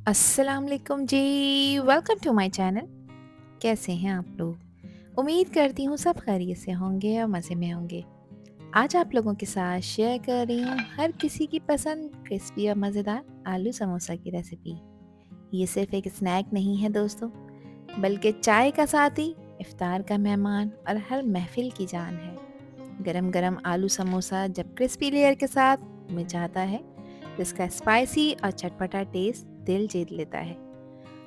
अस्सलाम वालेकुम जी। Welcome to my channel. कैसे हैं आप लोग? उम्मीद करती हूँ सब खैरियत से होंगे और मज़े में होंगे। आज आप लोगों के साथ शेयर कर रही हूँ हर किसी की पसंद क्रिस्पी और मज़ेदार आलू समोसा की रेसिपी। ये सिर्फ एक स्नैक नहीं है दोस्तों, बल्कि चाय का साथी, इफ्तार का मेहमान और हर महफिल की जान है। गरम गरम आलू समोसा जब क्रिस्पी लेयर के साथ में जाता है तो इसका स्पाइसी और चटपटा टेस्ट दिल जीत लेता है।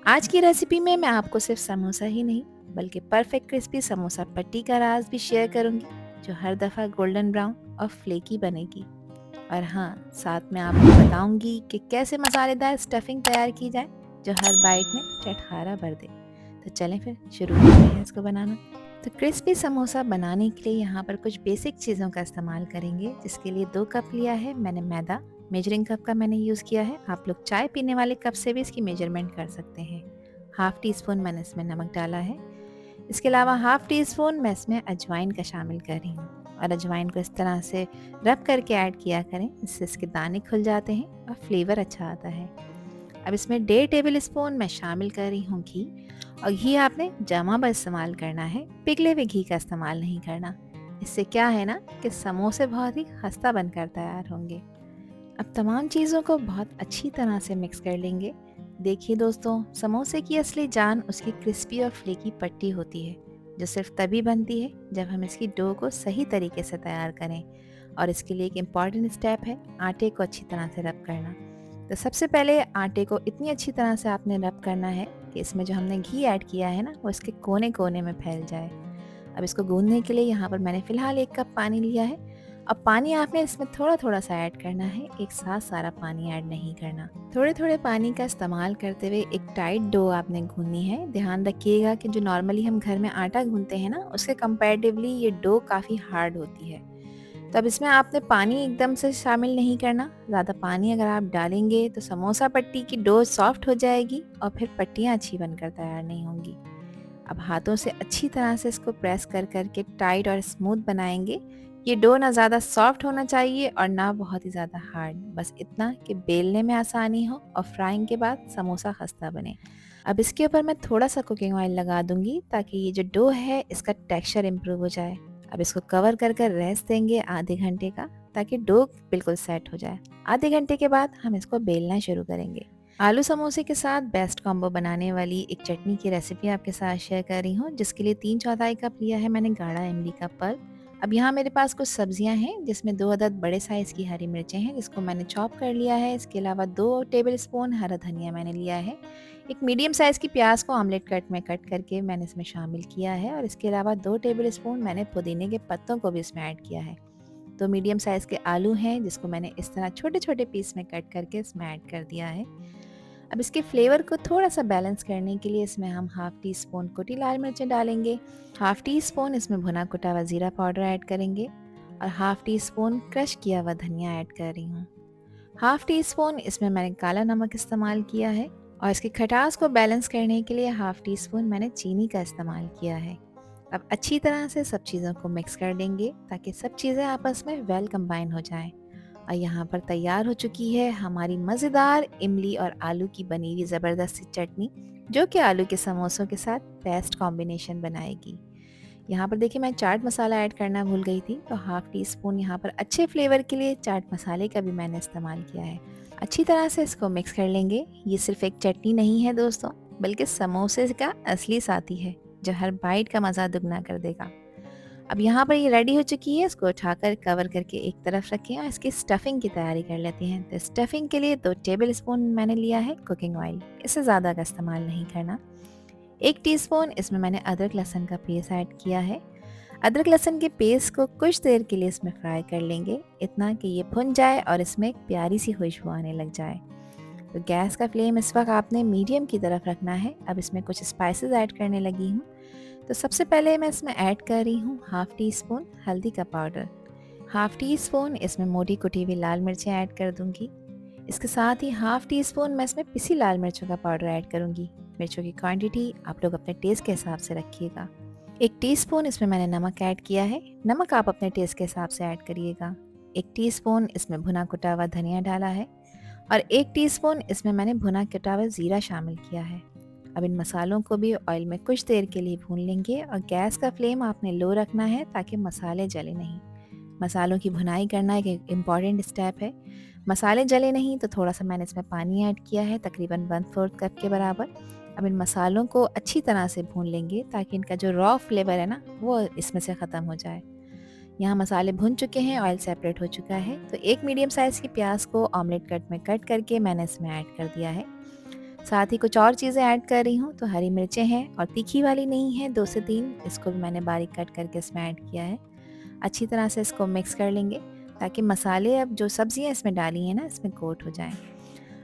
आज की रेसिपी में मैं आपको सिर्फ समोसा ही नहीं बल्कि परफेक्ट क्रिस्पी समोसा पट्टी का राज भी शेयर करूंगी, जो हर दफ़ा गोल्डन ब्राउन और फ्लेकी बनेगी। और हाँ, साथ में आपको बताऊंगी कि कैसे मसालेदार स्टफिंग तैयार की जाए जो हर बाइट में चटखारा भर दे। तो चलें फिर शुरू करते हैं इसको बनाना। तो क्रिस्पी समोसा बनाने के लिए यहाँ पर कुछ बेसिक चीज़ों का इस्तेमाल करेंगे, जिसके लिए 2 कप लिया है मैंने मैदा। मेजरिंग कप का मैंने यूज़ किया है, आप लोग चाय पीने वाले कप से भी इसकी मेजरमेंट कर सकते हैं। हाफ़ टी स्पून मैंने इसमें नमक डाला है। इसके अलावा हाफ़ टी स्पून मैं इसमें अजवाइन का शामिल कर रही हूँ, और अजवाइन को इस तरह से रब करके ऐड किया करें, इससे इसके दाने खुल जाते हैं और फ्लेवर अच्छा आता है। अब इसमें 1.5 टेबल स्पून मैं शामिल कर रही हूँ घी, और घी आपने जमा पर इस्तेमाल करना है, पिघले हुए घी का इस्तेमाल नहीं करना। इससे क्या है ना कि समोसे बहुत ही खस्ता बनकर तैयार होंगे। अब तमाम चीज़ों को बहुत अच्छी तरह से मिक्स कर लेंगे। देखिए दोस्तों, समोसे की असली जान उसकी क्रिस्पी और फ्लेकी पट्टी होती है, जो सिर्फ तभी बनती है जब हम इसकी डो को सही तरीके से तैयार करें। और इसके लिए एक इम्पॉर्टेंट स्टेप है आटे को अच्छी तरह से रब करना। तो सबसे पहले आटे को इतनी अच्छी तरह से आपने रब करना है कि इसमें जो हमने घी ऐड किया है ना, वो इसके कोने कोने में फैल जाए। अब इसको गूंदने के लिए यहाँ पर मैंने फ़िलहाल 1 कप पानी लिया है। अब पानी आपने इसमें थोड़ा-थोड़ा सा ऐड करना है, एक साथ सारा पानी ऐड नहीं करना। थोड़े-थोड़े पानी का इस्तेमाल करते हुए एक टाइट डो आपने गूंदनी है। ध्यान रखिएगा कि जो नॉर्मली हम घर में आटा गूंथते हैं ना, उसके कंपैरेटिवली ये डो काफ़ी हार्ड होती है। तो अब इसमें आपने पानी एकदम से शामिल नहीं करना। ज़्यादा पानी अगर आप डालेंगे तो समोसा पट्टी की डो सॉफ्ट हो जाएगी और फिर पट्टियाँ अच्छी बनकर तैयार नहीं होंगी। अब हाथों से अच्छी तरह से इसको प्रेस कर कर के टाइट और स्मूथ बनाएंगे। ये डो ना ज़्यादा सॉफ्ट होना चाहिए और ना बहुत ही ज़्यादा हार्ड, बस इतना कि बेलने में आसानी हो और फ्राइंग के बाद समोसा खस्ता बने। अब इसके ऊपर मैं थोड़ा सा कुकिंग ऑयल लगा दूंगी ताकि ये जो डो है इसका टेक्सचर इम्प्रूव हो जाए। अब इसको कवर कर कर रेस्ट देंगे आधे घंटे का, ताकि डो बिल्कुल सेट हो जाए। आधे घंटे के बाद हम इसको बेलना शुरू करेंगे। आलू समोसे के साथ बेस्ट कॉम्बो बनाने वाली एक चटनी की रेसिपी आपके साथ शेयर कर रही हूँ, जिसके लिए 3/4 कप लिया है मैंने गाढ़ा इमली का पल्प। अब यहाँ मेरे पास कुछ सब्जियां हैं, जिसमें 2 अदद बड़े साइज़ की हरी मिर्चें हैं, जिसको मैंने चॉप कर लिया है। इसके अलावा 2 टेबल स्पून हरा धनिया मैंने लिया है। एक मीडियम साइज़ की प्याज को ऑमलेट कट में कट करके मैंने इसमें शामिल किया है, और इसके अलावा 2 टेबल स्पून मैंने पुदीने के पत्तों को भी इसमें ऐड किया है। 2 मीडियम साइज़ के आलू हैं, जिसको मैंने इस तरह छोटे छोटे पीस में कट करके इसमें ऐड कर दिया है। अब इसके फ्लेवर को थोड़ा सा बैलेंस करने के लिए इसमें हम हाफ़ टी स्पून कुटी लाल मिर्चें डालेंगे, हाफ़ टी स्पून इसमें भुना कुटा हुआ ज़ीरा पाउडर ऐड करेंगे, और हाफ़ टी स्पून क्रश किया हुआ धनिया ऐड कर रही हूँ। हाफ़ टी स्पून इसमें मैंने काला नमक इस्तेमाल किया है, और इसकी खटास को बैलेंस करने के लिए हाफ़ टी स्पून मैंने चीनी का इस्तेमाल किया है। अब अच्छी तरह से सब चीज़ों को मिक्स कर देंगे ताकि सब चीज़ें आपस में वेल कंबाइन हो जाएं। और यहाँ पर तैयार हो चुकी है हमारी मज़ेदार इमली और आलू की बनी हुई ज़बरदस्त सी चटनी, जो कि आलू के समोसों के साथ बेस्ट कॉम्बिनेशन बनाएगी। यहाँ पर देखिए, मैं चाट मसाला ऐड करना भूल गई थी, तो हाफ़ टी स्पून यहाँ पर अच्छे फ्लेवर के लिए चाट मसाले का भी मैंने इस्तेमाल किया है। अच्छी तरह से इसको मिक्स कर लेंगे। ये सिर्फ एक चटनी नहीं है दोस्तों, बल्कि समोसे का असली साथी है, जो हर बाइट का मज़ा दुगना कर देगा। अब यहाँ पर ये रेडी हो चुकी है, इसको उठाकर कवर करके एक तरफ रखें और इसकी स्टफिंग की तैयारी कर लेते हैं। तो स्टफिंग के लिए 2 टेबल स्पून मैंने लिया है कुकिंग ऑयल, इससे ज़्यादा का इस्तेमाल नहीं करना। 1 टीस्पून इसमें मैंने अदरक लहसुन का पेस्ट ऐड किया है। अदरक लहसुन के पेस्ट को कुछ देर के लिए इसमें फ्राई कर लेंगे, इतना कि ये भुन जाए और इसमें एक प्यारी सी खुशबू आने लग जाए। तो गैस का फ्लेम इस वक्त आपने मीडियम की तरफ रखना है। अब इसमें कुछ स्पाइसेस ऐड करने लगी हूँ। तो सबसे पहले मैं इसमें ऐड कर रही हूँ हाफ़ टी स्पून हल्दी का पाउडर, हाफ़ टी स्पून इसमें मोटी कुटी हुई लाल मिर्चें ऐड कर दूँगी। इसके साथ ही हाफ़ टी स्पून मैं इसमें पिसी लाल मिर्चों का पाउडर ऐड करूँगी। मिर्चों की क्वांटिटी आप लोग अपने टेस्ट के हिसाब से रखिएगा। 1 टीस्पून इसमें मैंने नमक ऐड किया है, नमक आप अपने टेस्ट के हिसाब से ऐड करिएगा। 1 टीस्पून इसमें भुना कुटा हुआ धनिया डाला है, और 1 टीस्पून इसमें मैंने भुना कटा हुआ ज़ीरा शामिल किया है। अब इन मसालों को भी ऑयल में कुछ देर के लिए भून लेंगे और गैस का फ्लेम आपने लो रखना है ताकि मसाले जले नहीं। मसालों की भुनाई करना एक इम्पॉर्टेंट स्टेप है। मसाले जले नहीं तो थोड़ा सा मैंने इसमें पानी ऐड किया है, तकरीबन 1/4 कप के बराबर। अब इन मसालों को अच्छी तरह से भून लेंगे ताकि इनका जो रॉ फ्लेवर है ना वो इसमें से ख़त्म हो जाए। यहाँ मसाले भुन चुके हैं, ऑयल सेपरेट हो चुका है, तो एक मीडियम साइज़ की प्याज को ऑमलेट कट में कट करके मैंने इसमें ऐड कर दिया है। साथ ही कुछ और चीज़ें ऐड कर रही हूँ, तो हरी मिर्चें हैं और तीखी वाली नहीं है, 2 से 3, इसको भी मैंने बारीक कट करके इसमें ऐड किया है। अच्छी तरह से इसको मिक्स कर लेंगे ताकि मसाले अब जो सब्जियाँ इसमें डाली हैं ना इसमें कोट हो जाएँ।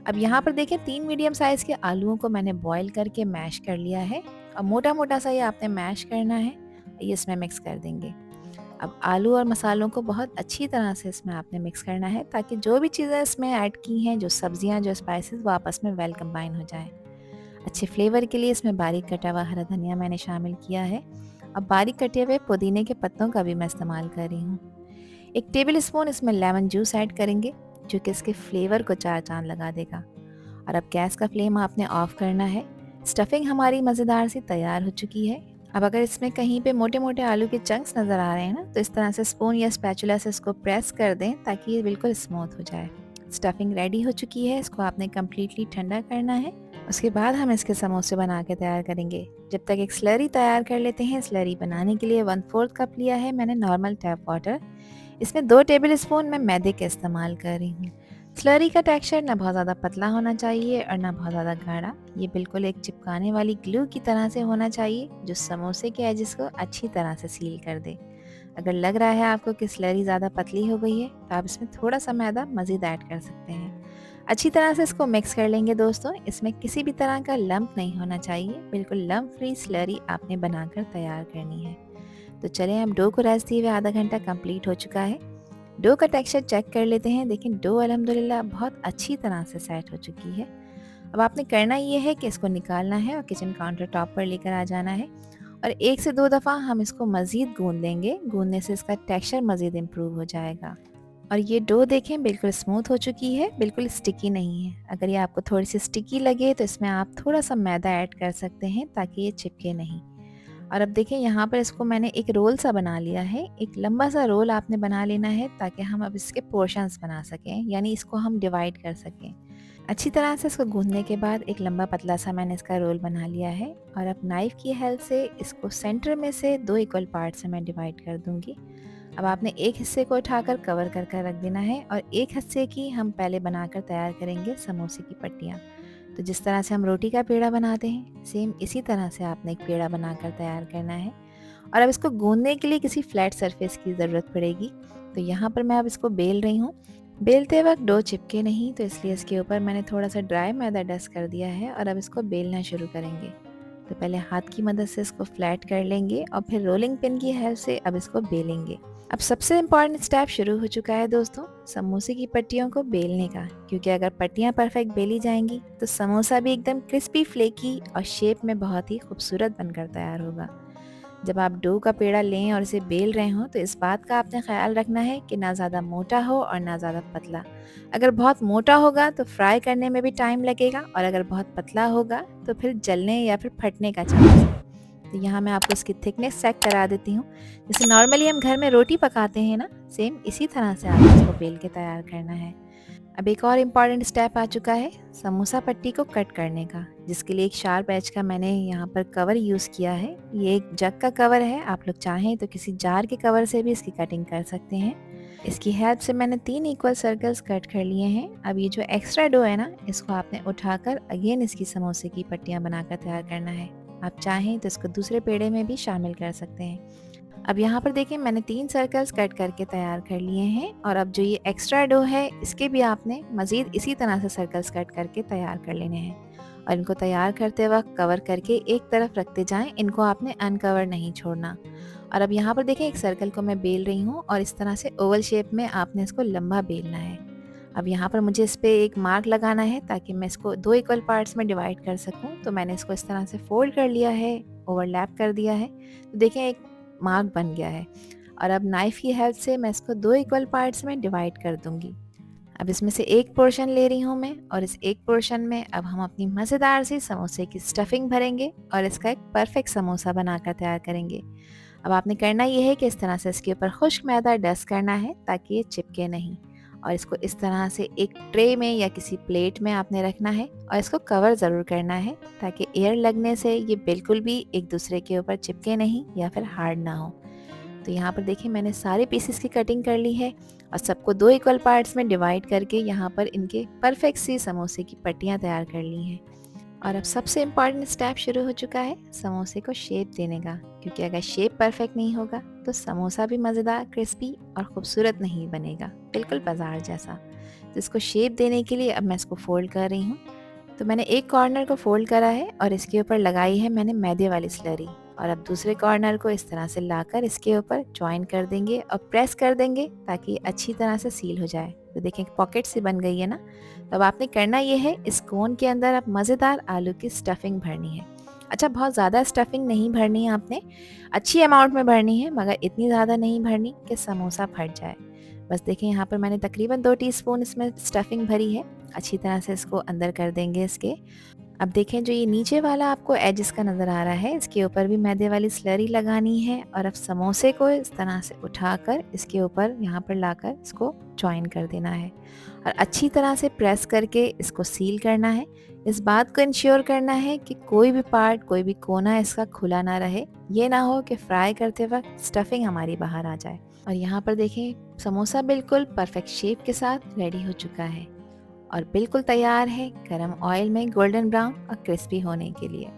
अब यहाँ पर देखिए 3 मीडियम साइज़ के आलूओं को मैंने बॉईल करके मैश कर लिया है और मोटा-मोटा सा ये आपने मैश करना है, ये इसमें मिक्स कर देंगे। अब आलू और मसालों को बहुत अच्छी तरह से इसमें आपने मिक्स करना है ताकि जो भी चीज़ें इसमें ऐड की हैं, जो सब्जियां, जो स्पाइसेस, वो आपस में वेल कंबाइन हो जाए। अच्छे फ्लेवर के लिए इसमें बारीक कटा हुआ हरा धनिया मैंने शामिल किया है। अब बारीक कटे हुए पुदीने के पत्तों का भी मैं इस्तेमाल कर रही हूँ। 1 टेबल स्पून इसमें लेमन जूस ऐड करेंगे जो कि इसके फ्लेवर को 4 चांद लगा देगा। और अब गैस का फ्लेम आपने ऑफ करना है। स्टफिंग हमारी मज़ेदार सी तैयार हो चुकी है। अब अगर इसमें कहीं पे मोटे-मोटे आलू के चंक्स नज़र आ रहे हैं ना, तो इस तरह से स्पून या स्पैचुला से इसको प्रेस कर दें ताकि ये बिल्कुल स्मूथ हो जाए। स्टफिंग रेडी हो चुकी है, इसको आपने कम्प्लीटली ठंडा करना है। उसके बाद हम इसके समोसे बना के तैयार करेंगे। जब तक एक स्लरी तैयार कर लेते हैं। स्लरी बनाने के लिए 1/4 कप लिया है मैंने नॉर्मल टैप वाटर। इसमें 2 टेबल स्पून मैं मैदे के इस्तेमाल कर रही हूँ। स्लरी का टेक्सचर ना बहुत ज़्यादा पतला होना चाहिए और ना बहुत ज़्यादा गाढ़ा। ये बिल्कुल एक चिपकाने वाली ग्लू की तरह से होना चाहिए जो समोसे के एजेस को अच्छी तरह से सील कर दे। अगर लग रहा है आपको कि स्लरी ज़्यादा पतली हो गई है तो आप इसमें थोड़ा सा मैदा मज़ीद ऐड कर सकते हैं। अच्छी तरह से इसको मिक्स कर लेंगे दोस्तों। इसमें किसी भी तरह का लंप नहीं होना चाहिए। बिल्कुल लंप फ्री स्लरी आपने बनाकर तैयार करनी है। तो चलें अब डो को रेस्ट दिए हुए आधा घंटा कंप्लीट हो चुका है। डो का टेक्सचर चेक कर लेते हैं। देखिए डो अल्हम्दुलिल्लाह बहुत अच्छी तरह से सेट हो चुकी है। अब आपने करना ये है कि इसको निकालना है और किचन काउंटर टॉप पर लेकर आ जाना है और 1 से 2 दफ़ा हम इसको मज़ीद गूंद लेंगे। गूंदने से इसका टेक्सचर मज़ीद इम्प्रूव हो जाएगा। और ये डो देखें बिल्कुल स्मूथ हो चुकी है, बिल्कुल स्टिकी नहीं है। अगर ये आपको थोड़ी सी स्टिकी लगे तो इसमें आप थोड़ा सा मैदा ऐड कर सकते हैं ताकि ये चिपके नहीं। और अब देखिए यहाँ पर इसको मैंने एक रोल सा बना लिया है। एक लंबा सा रोल आपने बना लेना है ताकि हम अब इसके पोर्शंस बना सकें, यानी इसको हम डिवाइड कर सकें। अच्छी तरह से इसको गूंदने के बाद एक लंबा पतला सा मैंने इसका रोल बना लिया है और अब नाइफ़ की हेल्प से इसको सेंटर में से 2 इक्वल पार्ट्स में मैं डिवाइड कर दूंगी। अब आपने एक हिस्से को उठाकर कवर कर कर रख देना है और एक हिस्से की हम पहले बनाकर तैयार करेंगे समोसे की पट्टियाँ। तो जिस तरह से हम रोटी का पेड़ा बनाते हैं, सेम इसी तरह से आपने एक पेड़ा बनाकर तैयार करना है। और अब इसको गूंदने के लिए किसी फ्लैट सरफेस की ज़रूरत पड़ेगी। तो यहाँ पर मैं अब इसको बेल रही हूँ। बेलते वक्त डो चिपके नहीं, तो इसलिए इसके ऊपर मैंने थोड़ा सा ड्राई मैदा डस्ट कर दिया है और अब इसको बेलना शुरू करेंगे। तो पहले हाथ की मदद से इसको फ्लैट कर लेंगे और फिर रोलिंग पिन की हेल्प से अब इसको बेलेंगे। अब सबसे इम्पॉर्टेंट स्टेप शुरू हो चुका है दोस्तों, समोसे की पट्टियों को बेलने का। क्योंकि अगर पट्टियाँ परफेक्ट बेली जाएंगी तो समोसा भी एकदम क्रिस्पी, फ्लेकी और शेप में बहुत ही खूबसूरत बनकर तैयार होगा। जब आप डो का पेड़ा लें और इसे बेल रहे हों तो इस बात का आपने ख्याल रखना है कि ना ज़्यादा मोटा हो और ना ज़्यादा पतला। अगर बहुत मोटा होगा तो फ्राई करने में भी टाइम लगेगा और अगर बहुत पतला होगा तो फिर जलने या फिर फटने का चांस है। तो यहाँ मैं आपको इसकी थिकनेस चेक करा देती हूँ। जैसे नॉर्मली हम घर में रोटी पकाते हैं ना, सेम इसी तरह से आपको इसको बेल के तैयार करना है। अब एक और इम्पॉर्टेंट स्टेप आ चुका है समोसा पट्टी को कट करने का, जिसके लिए एक शार्प एज का मैंने यहाँ पर कवर यूज़ किया है। ये एक जग का कवर है, आप लोग चाहें तो किसी जार के कवर से भी इसकी कटिंग कर सकते हैं। इसकी हेल्प से मैंने 3 इक्वल सर्कल्स कट कर लिए हैं। अब ये जो एक्स्ट्रा डो है ना, इसको आपने उठाकर अगेन इसकी समोसे की पट्टियाँ बनाकर तैयार करना है। आप चाहें तो इसको दूसरे पेड़े में भी शामिल कर सकते हैं। अब यहाँ पर देखिए मैंने 3 सर्कल्स कट करके तैयार कर लिए हैं और अब जो ये एक्स्ट्रा डो है इसके भी आपने मज़ीद इसी तरह से सर्कल्स कट करके तैयार कर लेने हैं। और इनको तैयार करते वक्त कवर करके एक तरफ रखते जाएं, इनको आपने अनकवर नहीं छोड़ना। और अब यहाँ पर देखें एक सर्कल को मैं बेल रही हूँ और इस तरह से ओवल शेप में आपने इसको लंबा बेलना है। अब यहाँ पर मुझे इस पर एक मार्क लगाना है ताकि मैं इसको 2 इक्वल पार्ट्स में डिवाइड कर सकूँ। तो मैंने इसको इस तरह से फोल्ड कर लिया है, ओवरलैप कर दिया है। तो देखें एक मार्क बन गया है। और अब नाइफ़ की हेल्प से मैं इसको 2 इक्वल पार्ट्स में डिवाइड कर दूंगी। अब इसमें से एक पोर्शन ले रही हूँ मैं और इस एक पोर्शन में अब हम अपनी मज़ेदार सी समोसे की स्टफिंग भरेंगे और इसका एक परफेक्ट समोसा बनाकर तैयार करेंगे। अब आपने करना ये है कि इस तरह से इसके ऊपर खुश्क मैदा डस्ट करना है ताकि ये चिपके नहीं, और इसको इस तरह से एक ट्रे में या किसी प्लेट में आपने रखना है और इसको कवर ज़रूर करना है ताकि एयर लगने से ये बिल्कुल भी एक दूसरे के ऊपर चिपके नहीं या फिर हार्ड ना हो। तो यहाँ पर देखिए मैंने सारे पीसेस की कटिंग कर ली है और सबको 2 इक्वल पार्ट्स में डिवाइड करके यहाँ पर इनके परफेक्ट सी समोसे की पट्टियाँ तैयार कर ली हैं। और अब सबसे इम्पॉर्टेंट स्टेप शुरू हो चुका है समोसे को शेप देने का, क्योंकि अगर शेप परफेक्ट नहीं होगा तो समोसा भी मज़ेदार, क्रिस्पी और ख़ूबसूरत नहीं बनेगा, बिल्कुल बाजार जैसा। तो इसको शेप देने के लिए अब मैं इसको फोल्ड कर रही हूँ। तो मैंने एक कॉर्नर को फोल्ड करा है और इसके ऊपर लगाई है मैंने मैदे वाली स्लरी, और अब दूसरे कॉर्नर को इस तरह से लाकर इसके ऊपर जॉइन कर देंगे और प्रेस कर देंगे ताकि अच्छी तरह से सील हो जाए। तो देखें पॉकेट सी बन गई है ना। तो अब आपने करना ये है, इस कोन के अंदर अब मज़ेदार आलू की स्टफिंग भरनी है। अच्छा, बहुत ज़्यादा स्टफिंग नहीं भरनी है आपने, अच्छी अमाउंट में भरनी है, मगर इतनी ज़्यादा नहीं भरनी कि समोसा फट जाए। बस देखें यहाँ पर मैंने तकरीबन 2 टीस्पून इसमें स्टफिंग भरी है। अच्छी तरह से इसको अंदर कर देंगे इसके। अब देखें जो ये नीचे वाला आपको एजिस का नज़र आ रहा है, इसके ऊपर भी मैदे वाली स्लरी लगानी है और अब समोसे को इस तरह से उठाकर इसके ऊपर यहाँ पर लाकर इसको जॉइन कर देना है और अच्छी तरह से प्रेस करके इसको सील करना है। इस बात को इंश्योर करना है कि कोई भी पार्ट, कोई भी कोना इसका खुला ना रहे। ये ना हो कि फ्राई करते वक्त स्टफिंग हमारी बाहर आ जाए। और यहाँ पर देखें समोसा बिल्कुल परफेक्ट शेप के साथ रेडी हो चुका है और बिल्कुल तैयार है गरम ऑयल में गोल्डन ब्राउन और क्रिस्पी होने के लिए।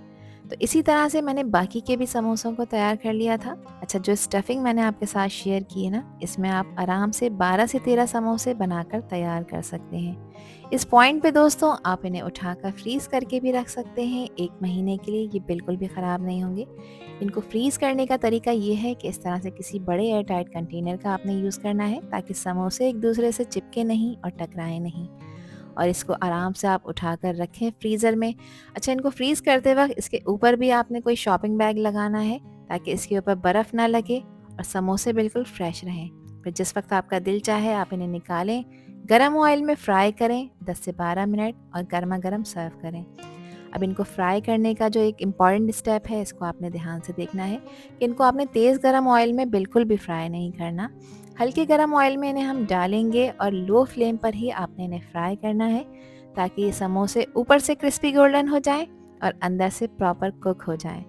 तो इसी तरह से मैंने बाकी के भी समोसों को तैयार कर लिया था। अच्छा, जो स्टफिंग मैंने आपके साथ शेयर की है ना, इसमें आप आराम से 12 से 13 समोसे बनाकर तैयार कर सकते हैं। इस पॉइंट पे दोस्तों आप इन्हें उठाकर फ्रीज़ करके भी रख सकते हैं 1 महीने के लिए, ये बिल्कुल भी ख़राब नहीं होंगे। इनको फ्रीज़ करने का तरीका ये है कि इस तरह से किसी बड़े एयर टाइट कंटेनर का आपने यूज़ करना है ताकि समोसे एक दूसरे से चिपके नहीं और टकराए नहीं, और इसको आराम से आप उठाकर रखें फ्रीज़र में। अच्छा, इनको फ्रीज़ करते वक्त इसके ऊपर भी आपने कोई शॉपिंग बैग लगाना है ताकि इसके ऊपर बर्फ़ ना लगे और समोसे बिल्कुल फ्रेश रहें। फिर जिस वक्त आपका दिल चाहे आप इन्हें निकालें, गरम ऑयल में फ्राई करें 10 से 12 मिनट और गर्मा गर्म सर्व करें। अब इनको फ्राई करने का जो एक इम्पॉर्टेंट स्टेप है, इसको आपने ध्यान से देखना है कि इनको आपने तेज़ गरम ऑयल में बिल्कुल भी फ्राई नहीं करना। हल्के गरम ऑयल में इन्हें हम डालेंगे और लो फ्लेम पर ही आपने इन्हें फ्राई करना है ताकि ये समोसे ऊपर से क्रिस्पी गोल्डन हो जाएं और अंदर से प्रॉपर कुक हो जाएं।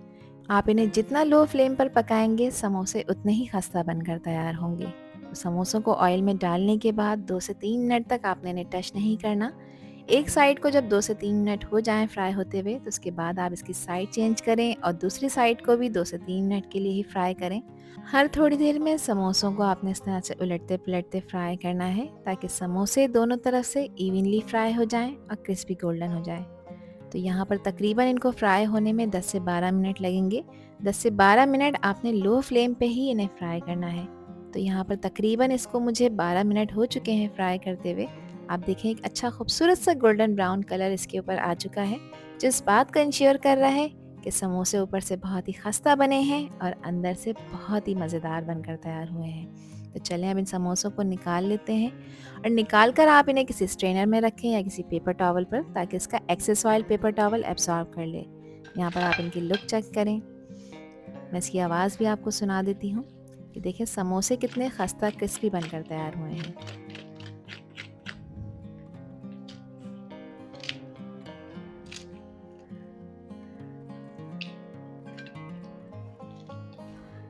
आप इन्हें जितना लो फ्लेम पर पकाएंगे समोसे उतने ही खस्ता बनकर तैयार होंगे। तो समोसों को ऑयल में डालने के बाद 2 से 3 मिनट तक आपने इन्हें टच नहीं करना। एक साइड को जब 2 से 3 मिनट हो जाएं फ्राई होते हुए, तो उसके बाद आप इसकी साइड चेंज करें और दूसरी साइड को भी 2 से 3 मिनट के लिए ही फ्राई करें। हर थोड़ी देर में समोसों को आपने इस तरह से उलटते पलटते फ्राई करना है ताकि समोसे दोनों तरफ से इवनली फ्राई हो जाएं और क्रिस्पी गोल्डन हो जाए। तो यहाँ पर तकरीबन इनको फ्राई होने में 10 से 12 मिनट लगेंगे। 10 से 12 मिनट आपने लो फ्लेम पे ही इन्हें फ्राई करना है। तो यहाँ पर तकरीबन इसको मुझे 12 मिनट हो चुके हैं फ्राई करते हुए। आप देखें एक अच्छा खूबसूरत सा गोल्डन ब्राउन कलर इसके ऊपर आ चुका है, जो इस बात का इंश्योर कर रहा है कि समोसे ऊपर से बहुत ही खस्ता बने हैं और अंदर से बहुत ही मज़ेदार बनकर तैयार हुए हैं। तो चलें अब इन समोसों को निकाल लेते हैं और निकाल कर आप इन्हें किसी स्ट्रेनर में रखें या किसी पेपर टॉवल पर ताकि इसका excess oil paper towel absorb कर ले। यहाँ पर आप इनकी लुक चेक करें। मैं इसकी आवाज़ भी आपको सुना देती हूँ कि देखें समोसे कितने खस्ता क्रिस्पी बनकर तैयार हुए हैं।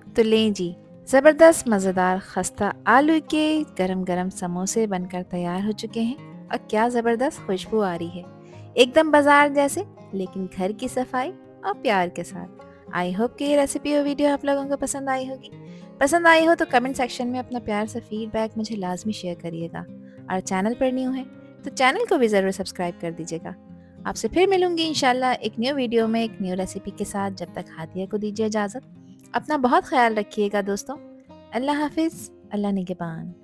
तो लें जी, ज़बरदस्त मज़ेदार खस्ता आलू के गरम गरम समोसे बनकर तैयार हो चुके हैं और क्या ज़बरदस्त खुशबू आ रही है, एकदम बाजार जैसे, लेकिन घर की सफाई और प्यार के साथ। आई होप कि ये रेसिपी और वीडियो आप लोगों को पसंद आई होगी। पसंद आई हो तो कमेंट सेक्शन में अपना प्यार से फीडबैक मुझे लाजमी शेयर करिएगा, और चैनल पर न्यू है तो चैनल को भी ज़रूर सब्सक्राइब कर दीजिएगा। आपसे फिर मिलूंगी इंशाल्लाह एक न्यू वीडियो में एक न्यू रेसिपी के साथ। जब तक हादिया को दीजिए इजाज़त। अपना बहुत ख्याल रखिएगा दोस्तों। अल्लाह हाफिज़, अल्लाह निगहबान।